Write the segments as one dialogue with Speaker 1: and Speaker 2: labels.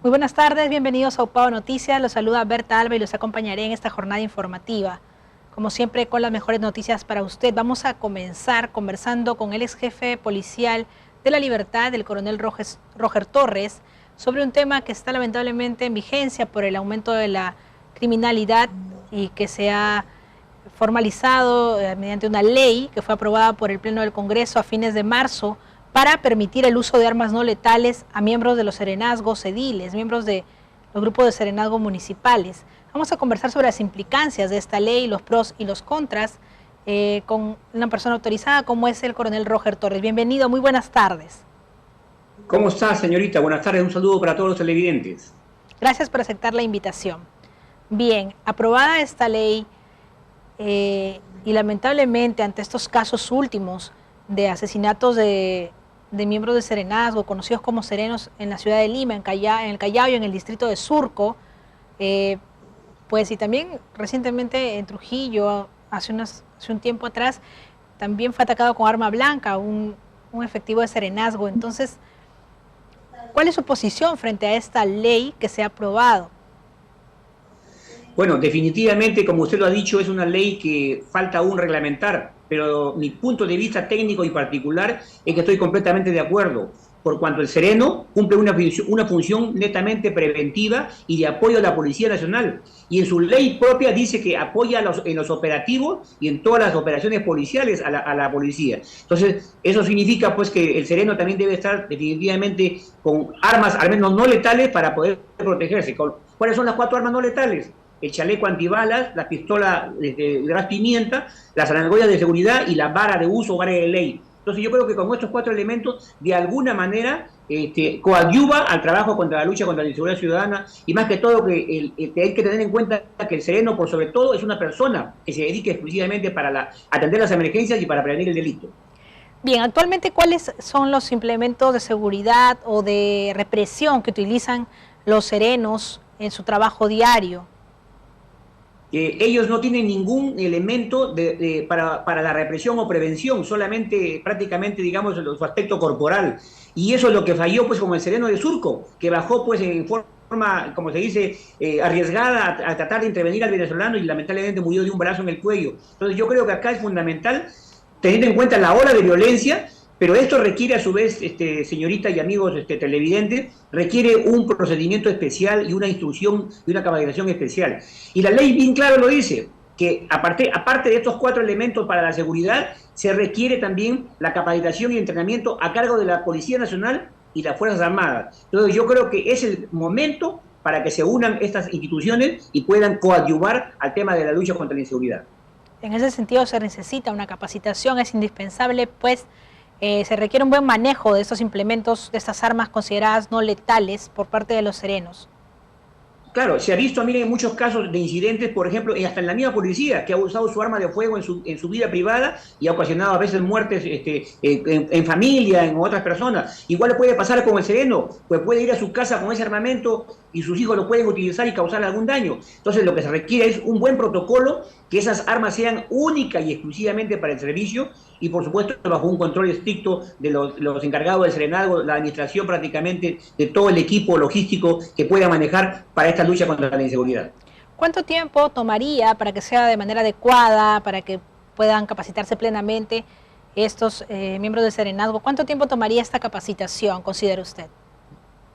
Speaker 1: Muy buenas tardes, bienvenidos a UPAO Noticias. Los saluda Berta Alba y los acompañaré en esta jornada informativa. Como siempre, con las mejores noticias para usted. Vamos a comenzar conversando con el ex jefe policial de La Libertad, el coronel Roger Torres, sobre un tema que está lamentablemente en vigencia por el aumento de la criminalidad y que se ha formalizado mediante una ley que fue aprobada por el Pleno del Congreso a fines de marzo para permitir el uso de armas no letales a miembros de los serenazgos ediles, miembros de los grupos de serenazgos municipales. Vamos a conversar sobre las implicancias de esta ley, los pros y los contras, con una persona autorizada como es el coronel Roger Torres. Bienvenido, muy buenas tardes.
Speaker 2: ¿Cómo está, señorita? Buenas tardes, un saludo para todos los televidentes.
Speaker 1: Gracias por aceptar la invitación. Bien, aprobada esta ley y lamentablemente ante estos casos últimos de asesinatos de miembros de serenazgo, conocidos como serenos en la ciudad de Lima, en el Callao y en el distrito de Surco, pues y también recientemente en Trujillo, hace un tiempo atrás, también fue atacado con arma blanca un efectivo de serenazgo. Entonces, ¿cuál es su posición frente a esta ley que se ha aprobado?
Speaker 2: Bueno, definitivamente, como usted lo ha dicho, es una ley que falta aún reglamentar, pero mi punto de vista técnico y particular es que estoy completamente de acuerdo, por cuanto el sereno cumple una función netamente preventiva y de apoyo a la Policía Nacional. Y en su ley propia dice que apoya en los operativos y en todas las operaciones policiales a la policía. Entonces, eso significa pues que el sereno también debe estar definitivamente con armas, al menos no letales, para poder protegerse. ¿Cuáles son las 4 armas no letales? El chaleco antibalas, la pistola de gas pimienta, las argollas de seguridad y la vara de uso o vara de ley. Entonces yo creo que con estos 4 elementos, de alguna manera, coadyuva al trabajo contra la lucha contra la inseguridad ciudadana, y más que todo que hay que tener en cuenta que el sereno, por sobre todo, es una persona que se dedica exclusivamente para atender las emergencias y para prevenir el delito.
Speaker 1: Bien, actualmente, ¿cuáles son los implementos de seguridad o de represión que utilizan los serenos en su trabajo diario?
Speaker 2: Ellos no tienen ningún elemento para la represión o prevención, solamente prácticamente, digamos, su aspecto corporal. Y eso es lo que falló, pues, como el sereno de Surco, que bajó, pues, en forma, como se dice, arriesgada a tratar de intervenir al venezolano y lamentablemente murió de un brazo en el cuello. Entonces yo creo que acá es fundamental, teniendo en cuenta la ola de violencia, pero esto requiere a su vez, señorita y amigos televidentes, requiere un procedimiento especial y una instrucción y una capacitación especial. Y la ley bien claro lo dice, que aparte de estos 4 elementos para la seguridad, se requiere también la capacitación y entrenamiento a cargo de la Policía Nacional y las Fuerzas Armadas. Entonces yo creo que es el momento para que se unan estas instituciones y puedan coadyuvar al tema de la lucha contra la inseguridad.
Speaker 1: En ese sentido se necesita una capacitación, es indispensable, pues se requiere un buen manejo de estos implementos, de estas armas consideradas no letales por parte de los serenos.
Speaker 2: Claro, se ha visto, miren, muchos casos de incidentes, por ejemplo, hasta en la misma policía, que ha usado su arma de fuego en su vida privada y ha ocasionado a veces muertes en familia, en otras personas. Igual le puede pasar con el sereno, pues puede ir a su casa con ese armamento y sus hijos lo pueden utilizar y causar algún daño. Entonces lo que se requiere es un buen protocolo, que esas armas sean únicas y exclusivamente para el servicio y por supuesto bajo un control estricto de los encargados del serenazgo, la administración prácticamente de todo el equipo logístico que pueda manejar para esta lucha contra la inseguridad.
Speaker 1: ¿Cuánto tiempo tomaría para que sea de manera adecuada, para que puedan capacitarse plenamente estos miembros del serenazgo? ¿Cuánto tiempo tomaría esta capacitación, considera usted?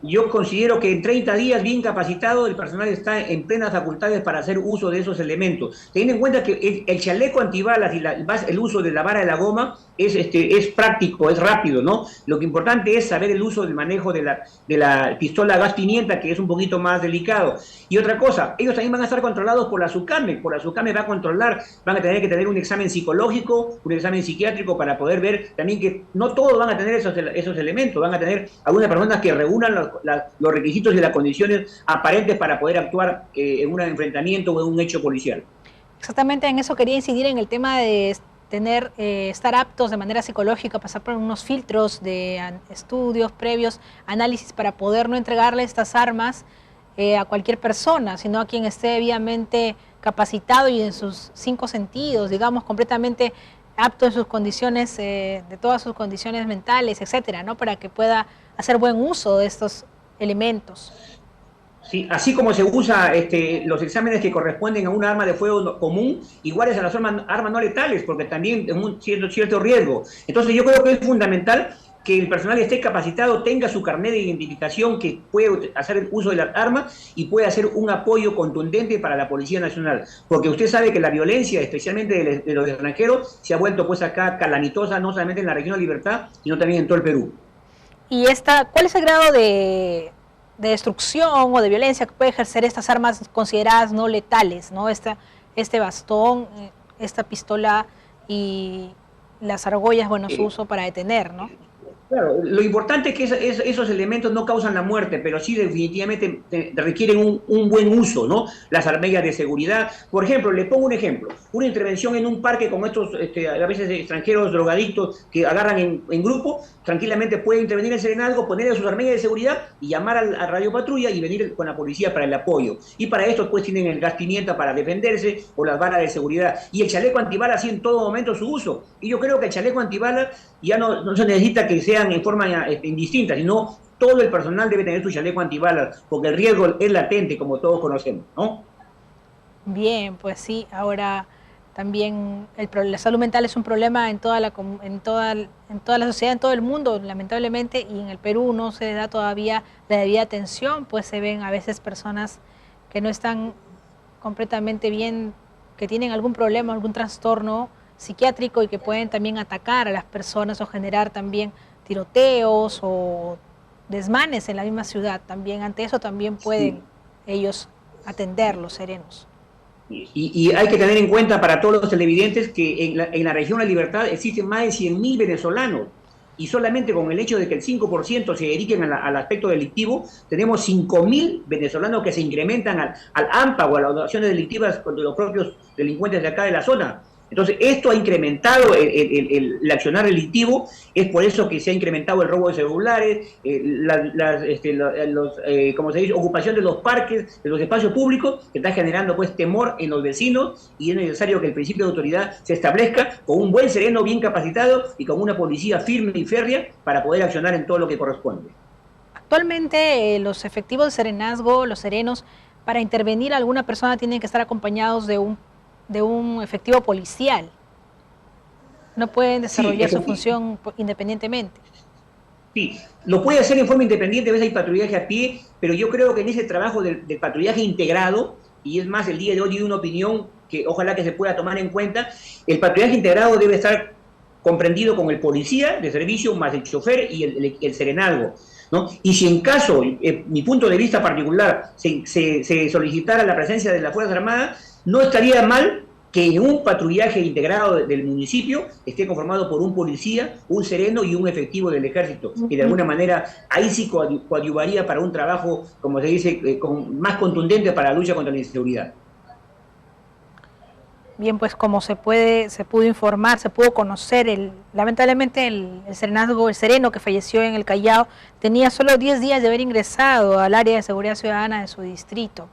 Speaker 2: Yo considero que en 30 días bien capacitado el personal está en plenas facultades para hacer uso de esos elementos. Teniendo en cuenta que el chaleco antibalas y el uso de la vara de la goma es práctico, es rápido, ¿no? Lo que importante es saber el uso del manejo de la pistola gas pimienta, que es un poquito más delicado. Y otra cosa, ellos también van a estar controlados por la SUCAME. Por la SUCAME va a controlar, van a tener que tener un examen psicológico, un examen psiquiátrico para poder ver también que no todos van a tener esos elementos, van a tener algunas personas que reúnan los requisitos y las condiciones aparentes para poder actuar en un enfrentamiento o en un hecho policial.
Speaker 1: Exactamente, en eso quería incidir, en el tema de estar aptos de manera psicológica, pasar por unos filtros de estudios previos, análisis, para poder no entregarle estas armas a cualquier persona, sino a quien esté debidamente capacitado y en sus 5 sentidos, digamos, completamente apto en sus condiciones, de todas sus condiciones mentales, etcétera, ¿no? Para que pueda hacer buen uso de estos elementos.
Speaker 2: Sí, así como se usa los exámenes que corresponden a un arma de fuego común, iguales a las armas no letales, porque también es un cierto riesgo. Entonces yo creo que es fundamental que el personal esté capacitado, tenga su carnet de identificación, que puede hacer el uso de las armas y puede hacer un apoyo contundente para la Policía Nacional. Porque usted sabe que la violencia, especialmente de los extranjeros, se ha vuelto pues acá calamitosa, no solamente en la región de Libertad, sino también en todo el Perú.
Speaker 1: ¿Y cuál es el grado de destrucción o de violencia que puede ejercer estas armas consideradas no letales, ¿no? Este bastón, esta pistola y las argollas, bueno, su uso para detener, ¿no?
Speaker 2: Claro, lo importante es que esos elementos no causan la muerte, pero sí definitivamente requieren un buen uso, ¿no? Las armellas de seguridad. Por ejemplo, le pongo un ejemplo, una intervención en un parque con estos, a veces extranjeros drogadictos que agarran en grupo, tranquilamente puede intervenir el serenazgo, ponerle sus armellas de seguridad y llamar a radio patrulla y venir con la policía para el apoyo. Y para esto pues tienen el gas pimienta para defenderse o las balas de seguridad. Y el chaleco antibalas sí en todo momento su uso. Y yo creo que el chaleco antibalas ya no se necesita que sean en forma indistinta, sino todo el personal debe tener su chaleco antibalas, porque el riesgo es latente, como todos conocemos, ¿no?
Speaker 1: Bien, pues sí, ahora también la salud mental es un problema en toda la sociedad, en todo el mundo, lamentablemente, y en el Perú no se da todavía la debida atención, pues se ven a veces personas que no están completamente bien, que tienen algún problema, algún trastorno psiquiátrico y que pueden también atacar a las personas o generar también tiroteos o desmanes en la misma ciudad. También ante eso también pueden
Speaker 2: Sí.
Speaker 1: ellos atender los serenos.
Speaker 2: Y hay que tener en cuenta para todos los televidentes que en la región de Libertad existen más de 100.000 venezolanos y solamente con el hecho de que el 5% se dediquen al aspecto delictivo, tenemos 5.000 venezolanos que se incrementan al AMPA o a las acciones delictivas contra los propios delincuentes de acá de la zona. Entonces, esto ha incrementado el accionar delictivo, es por eso que se ha incrementado el robo de celulares, como se dice, ocupación de los parques, de los espacios públicos, que está generando pues temor en los vecinos y es necesario que el principio de autoridad se establezca con un buen sereno bien capacitado y con una policía firme y férrea para poder accionar en todo lo que corresponde.
Speaker 1: Actualmente los efectivos de serenazgo, los serenos, para intervenir a alguna persona tienen que estar acompañados de un efectivo policial. No pueden
Speaker 2: Sí,
Speaker 1: desarrollar su función independientemente.
Speaker 2: sí, lo puede hacer en forma independiente, a veces hay patrullaje a pie, pero yo creo que en ese trabajo del patrullaje integrado, y es más, el día de hoy hay una opinión que ojalá que se pueda tomar en cuenta, el patrullaje integrado debe estar comprendido con el policía de servicio, más el chofer y el serenazgo, ¿no? Y si en caso, mi punto de vista particular, se solicitara la presencia de las Fuerzas Armadas, no estaría mal que en un patrullaje integrado del municipio esté conformado por un policía, un sereno y un efectivo del ejército, que de alguna manera ahí sí coadyuvaría para un trabajo, como se dice, más contundente para la lucha contra la inseguridad.
Speaker 1: Bien, pues como se pudo informar, se pudo conocer, lamentablemente el serenazgo, el sereno que falleció en el Callao, tenía solo 10 días de haber ingresado al área de seguridad ciudadana de su distrito.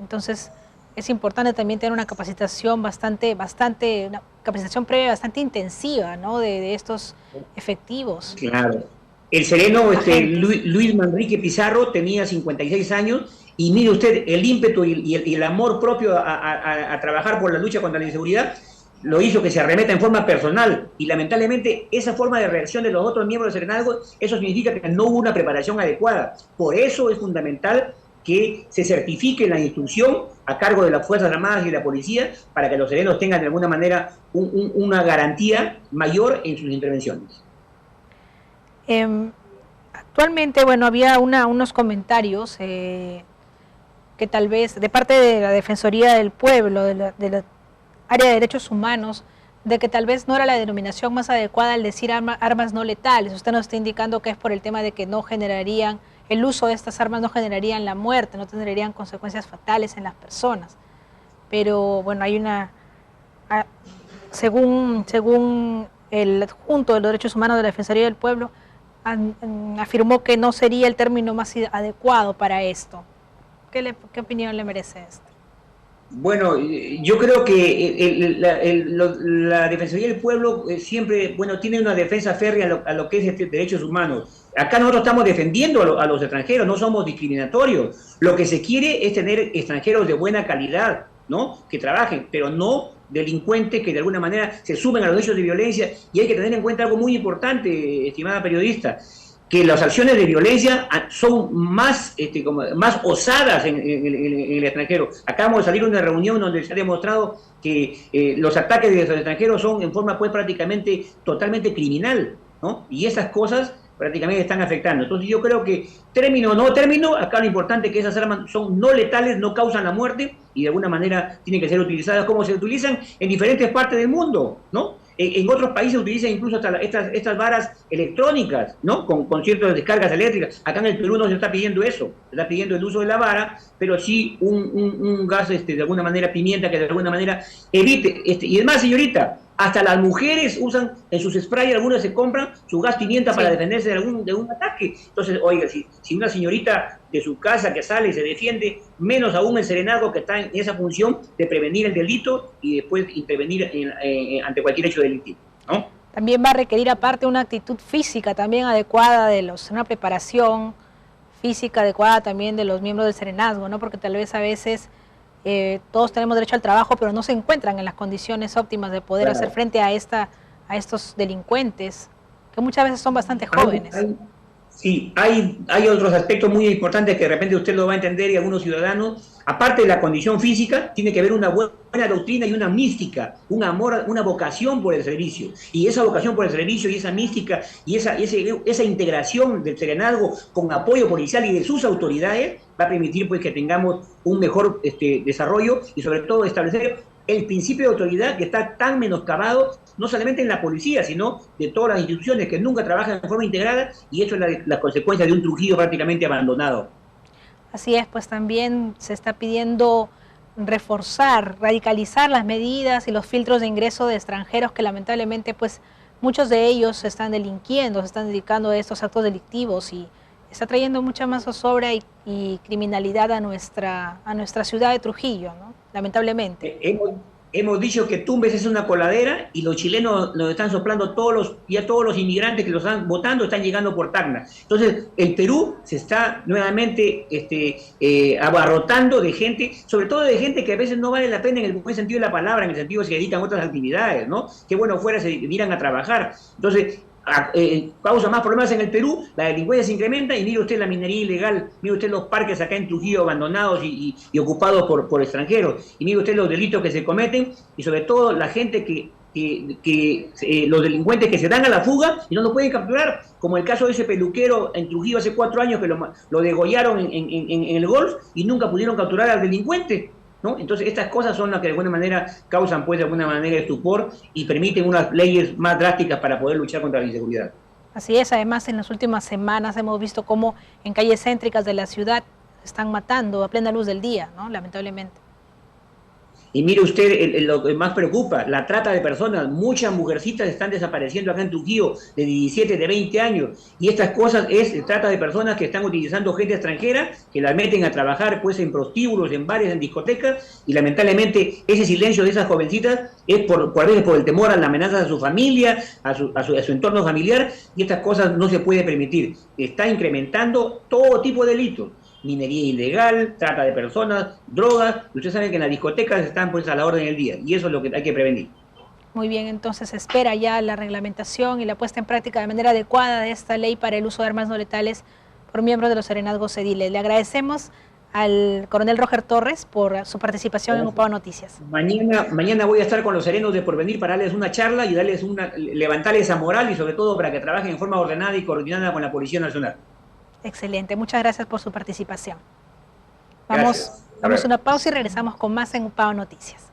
Speaker 1: Entonces, es importante también tener una capacitación una capacitación previa bastante intensiva, ¿no? de estos efectivos.
Speaker 2: Claro. El sereno
Speaker 1: Agentes.
Speaker 2: Luis Manrique Pizarro tenía 56 años y mire usted el ímpetu y el amor propio a trabajar por la lucha contra la inseguridad lo hizo que se arremeta en forma personal y lamentablemente esa forma de reacción de los otros miembros del serenazgo, eso significa que no hubo una preparación adecuada. Por eso es fundamental que se certifique la instrucción a cargo de las Fuerzas Armadas y de la Policía para que los serenos tengan de alguna manera una garantía mayor en sus intervenciones.
Speaker 1: Actualmente, bueno, había unos comentarios que tal vez de parte de la Defensoría del Pueblo, de la área de derechos humanos, de que tal vez no era la denominación más adecuada al decir armas no letales. Usted nos está indicando que es por el tema de que no generarían, el uso de estas armas no generarían la muerte, no tendrían consecuencias fatales en las personas. Pero bueno, según el adjunto de los derechos humanos de la Defensoría del Pueblo, afirmó que no sería el término más adecuado para esto. ¿Qué opinión le merece esto?
Speaker 2: Bueno, yo creo que la Defensoría del Pueblo siempre, bueno, tiene una defensa férrea a lo que es derechos humanos. Acá nosotros estamos defendiendo a los extranjeros, no somos discriminatorios. Lo que se quiere es tener extranjeros de buena calidad, ¿no? Que trabajen, pero no delincuentes que de alguna manera se sumen a los hechos de violencia. Y hay que tener en cuenta algo muy importante, estimada periodista, que las acciones de violencia son más, más osadas en el extranjero. Acabamos de salir de una reunión donde se ha demostrado que los ataques de los extranjeros son en forma pues prácticamente totalmente criminal, ¿no? Y esas cosas prácticamente están afectando. Entonces yo creo que término o no término, acá lo importante es que esas armas son no letales, no causan la muerte y de alguna manera tienen que ser utilizadas como se utilizan en diferentes partes del mundo, ¿no? En otros países se utilizan incluso hasta estas varas electrónicas, ¿no? Con ciertas descargas eléctricas. Acá en el Perú no se está pidiendo eso, se está pidiendo el uso de la vara, pero sí un gas de alguna manera pimienta que de alguna manera evite. Y además, señorita, hasta las mujeres usan en sus sprays, algunas se compran su gas pimienta para defenderse de un ataque. Entonces, oiga, si una señorita de su casa que sale y se defiende, menos aún el serenazgo que está en esa función de prevenir el delito y después intervenir ante cualquier hecho delictivo, ¿no?
Speaker 1: También va a requerir aparte una actitud física también adecuada una preparación física adecuada también de los miembros del serenazgo, ¿no? Porque tal vez a veces todos tenemos derecho al trabajo, pero no se encuentran en las condiciones óptimas de poder hacer frente a estos delincuentes, que muchas veces son bastante jóvenes.
Speaker 2: Sí, hay otros aspectos muy importantes que de repente usted lo va a entender y algunos ciudadanos. Aparte de la condición física, tiene que haber una buena doctrina y una mística, un amor, una vocación por el servicio. Y esa vocación por el servicio y esa mística y esa integración del serenazgo con apoyo policial y de sus autoridades va a permitir pues que tengamos un mejor desarrollo y sobre todo establecer el principio de autoridad que está tan menoscabado, no solamente en la policía, sino de todas las instituciones que nunca trabajan de forma integrada, y eso es la consecuencia de un Trujillo prácticamente abandonado.
Speaker 1: Así es, pues también se está pidiendo reforzar, radicalizar las medidas y los filtros de ingreso de extranjeros que lamentablemente pues muchos de ellos se están delinquiendo, se están dedicando a estos actos delictivos y está trayendo mucha más zozobra y criminalidad a nuestra ciudad de Trujillo, ¿no? Lamentablemente.
Speaker 2: Hemos dicho que Tumbes es una coladera y los chilenos nos están soplando todos los inmigrantes que los están votando están llegando por Tacna. Entonces, el Perú se está nuevamente abarrotando de gente, sobre todo de gente que a veces no vale la pena en el buen sentido de la palabra, en el sentido de que se dedican a otras actividades, ¿no? Qué bueno fuera se vinieran a trabajar. Entonces, causa más problemas en el Perú, la delincuencia se incrementa y mire usted la minería ilegal, mire usted los parques acá en Trujillo abandonados y ocupados por extranjeros, y mire usted los delitos que se cometen y sobre todo la gente los delincuentes que se dan a la fuga y no lo pueden capturar, como el caso de ese peluquero en Trujillo hace 4 años que lo degollaron en el golf y nunca pudieron capturar al delincuente, ¿no? Entonces estas cosas son las que de alguna manera causan pues de alguna manera estupor y permiten unas leyes más drásticas para poder luchar contra la inseguridad.
Speaker 1: Así es, además en las últimas semanas hemos visto cómo en calles céntricas de la ciudad están matando a plena luz del día, ¿no? Lamentablemente.
Speaker 2: Y mire usted lo que más preocupa, la trata de personas. Muchas mujercitas están desapareciendo acá en Trujillo de 17, de 20 años. Y estas cosas es trata de personas que están utilizando gente extranjera, que las meten a trabajar pues en prostíbulos, en bares, en discotecas. Y lamentablemente ese silencio de esas jovencitas es a veces por el temor a la amenaza de su familia, a su entorno familiar. Y estas cosas no se puede permitir. Está incrementando todo tipo de delitos. Minería ilegal, trata de personas, drogas, y usted sabe que en las discotecas están pues a la orden del día, y eso es lo que hay que prevenir.
Speaker 1: Muy bien, entonces espera ya la reglamentación y la puesta en práctica de manera adecuada de esta ley para el uso de armas no letales por miembros de los serenazgos ediles. Le agradecemos al coronel Roger Torres por su participación en UPAO Noticias.
Speaker 2: Mañana voy a estar con los serenos de Porvenir para darles una charla y levantarles esa moral y sobre todo para que trabajen en forma ordenada y coordinada con la Policía Nacional.
Speaker 1: Excelente, muchas gracias por su participación. Vamos a una pausa y regresamos con más en UPAO Noticias.